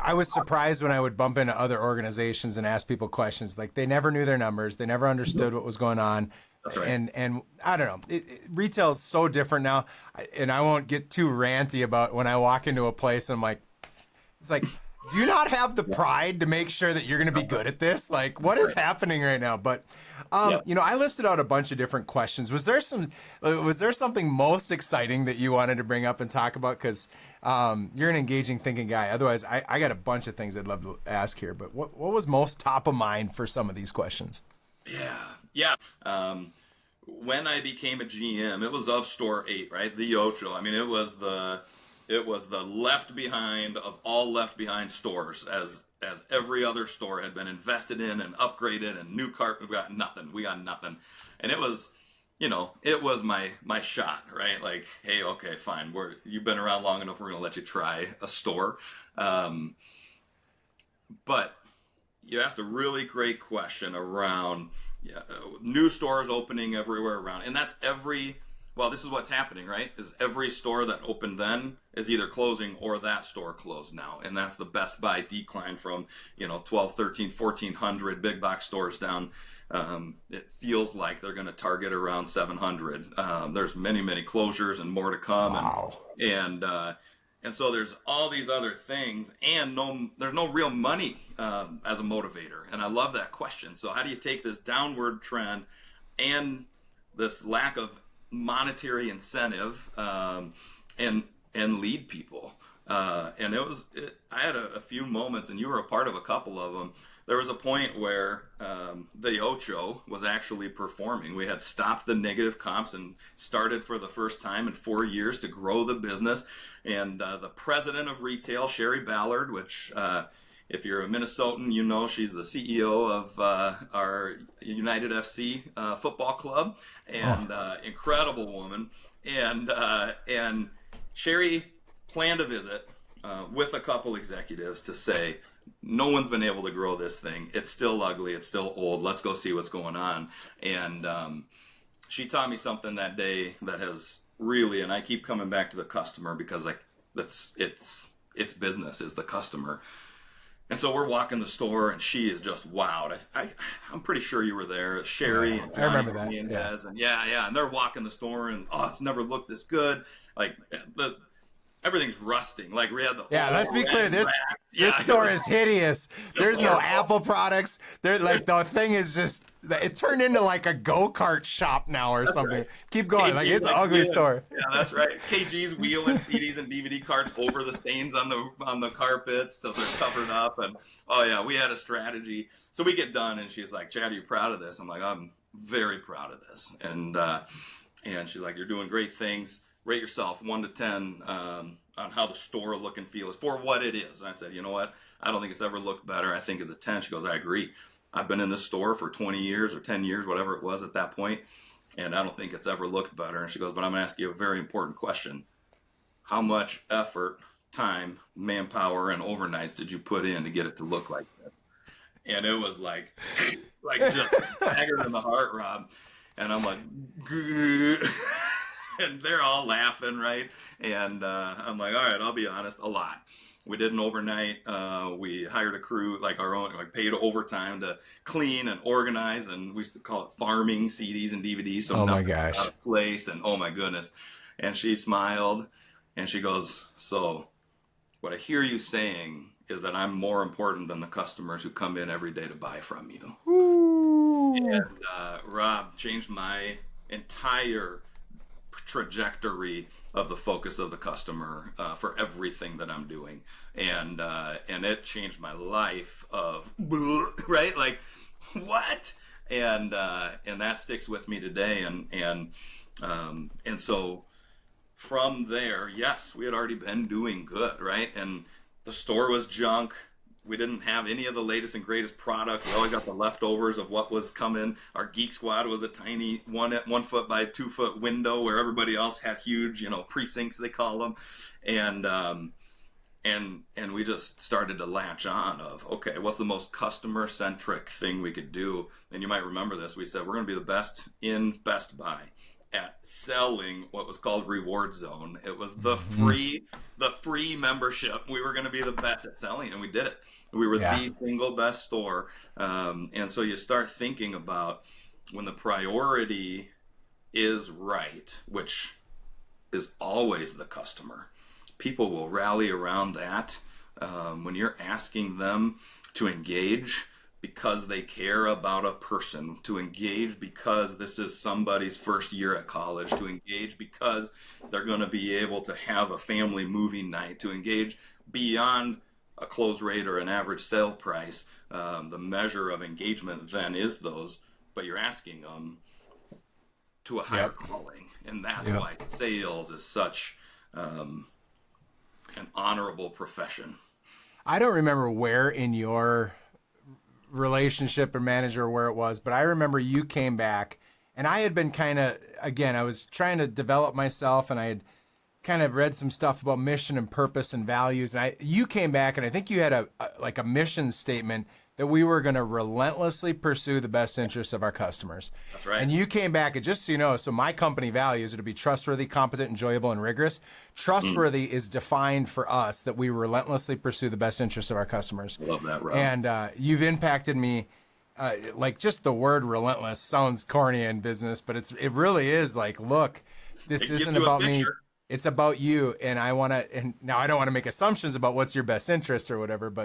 I was surprised when I would bump into other organizations and ask people questions. Like they never knew their numbers. They never understood what was going on. That's right. And I don't know. Retail is so different now. And I won't get too ranty about when I walk into a place and I'm like, it's like, do you not have the pride to make sure that you're going to be good at this? Like, what is happening right now? But, you know, I listed out a bunch of different questions. Was there something most exciting that you wanted to bring up and talk about? Because you're an engaging thinking guy. Otherwise, I got a bunch of things I'd love to ask here. But what was most top of mind for some of these questions? Yeah. When I became a GM, it was of store 8, right? The Ocho. I mean, it was the left behind of all left behind stores, as every other store had been invested in and upgraded, and new carpet. We got nothing. And it was, you know, it was my shot, right? Like, hey, okay, fine, you've been around long enough, we're gonna let you try a store. But you asked a really great question around new stores opening everywhere around, and that's well, this is what's happening, right? Is every store that opened then is either closing or that store closed now. And that's the Best Buy decline from, 12, 13, 1,400 big box stores down. It feels like they're going to target around 700. There's many, many closures and more to come. Wow. And so there's all these other things, and there's no real money as a motivator. And I love that question. So how do you take this downward trend and this lack of monetary incentive and lead people? And I had a few moments, and you were a part of a couple of them. There was a point where the Ocho was actually performing. We had stopped the negative comps and started for the first time in 4 years to grow the business. And the president of retail, Sherry Ballard, which if you're a Minnesotan, you know she's the CEO of our United FC football club, and incredible woman. And Sherry planned a visit with a couple executives to say, no one's been able to grow this thing. It's still ugly. It's still old. Let's go see what's going on. And she taught me something that day that has really, and I keep coming back to the customer, because it's business is the customer. And so we're walking the store, and she is just wowed. I'm pretty sure you were there, Sherry and Johnny. I remember that. Hernandez, and and they're walking the store, and it's never looked this good. Like everything's rusting. Like we had the let's be clear. This store is hideous. There's no Apple products. The thing is just, it turned into like a go-kart shop now or something. Right. Keep going. It's an ugly store. Yeah, that's right. KG's wheeling CDs and DVD cards over the stains on the carpets, so they're covered up. And we had a strategy. So we get done, and she's like, "Chad, are you proud of this?" I'm like, "I'm very proud of this." And she's like, "You're doing great things. Rate yourself 1 to 10 on how the store look and feel is for what it is." And I said, "You know what? I don't think it's ever looked better. I think it's a 10. She goes, "I agree. I've been in this store for 20 years or 10 years, whatever it was at that point, and I don't think it's ever looked better." And she goes, "But I'm going to ask you a very important question. How much effort, time, manpower, and overnights did you put in to get it to look like this?" And it was like just dagger in the heart, Rob. And I'm like, "Good." And they're all laughing, right? And I'm like, all right, I'll be honest, a lot. We did an overnight. We hired a crew, like our own, like paid overtime to clean and organize, and we used to call it farming CDs and DVDs. So nothing out of place, and oh my goodness. And she smiled, and she goes, "So what I hear you saying is that I'm more important than the customers who come in every day to buy from you." Ooh. And Rob changed my entire trajectory of the focus of the customer for everything that I'm doing, and it changed my life of right, like what, and that sticks with me today, and so from there, yes, we had already been doing good, right, and the store was junk. We didn't have any of the latest and greatest product. We always got the leftovers of what was coming. Our Geek Squad was a tiny 1 foot by 2 foot window where everybody else had huge, precincts, they call them. And we just started to latch on of, okay, what's the most customer centric thing we could do? And you might remember this. We said, we're going to be the best in Best Buy. at selling what was called Reward Zone. It was Mhm. the free membership. We were going to be the best at selling, and we did it. We were Yeah. the single best store. And so you start thinking about when the priority is right, which is always the customer. People will rally around that. When you're asking them to engage because they care about a person, to engage because this is somebody's first year at college, to engage because they're going to be able to have a family movie night, to engage beyond a close rate or an average sale price. The measure of engagement then is those, but you're asking them to a higher Yep. calling. And that's Yep. why sales is such an honorable profession. I don't remember where in your relationship or manager or where it was, but I remember you came back and I had been kind of, again, I was trying to develop myself and I had kind of read some stuff about mission and purpose and values. And you came back and I think you had a mission statement that we were going to relentlessly pursue the best interests of our customers. That's right. And you came back, and just so you know, so my company values are to be trustworthy, competent, enjoyable, and rigorous. Trustworthy is defined for us that we relentlessly pursue the best interests of our customers. I love that, Rob. And you've impacted me. Like just the word relentless sounds corny in business, but it really is like, look, this It gives isn't you a about me. picture. It's about you. And I want to, and now I don't want to make assumptions about what's your best interest or whatever, but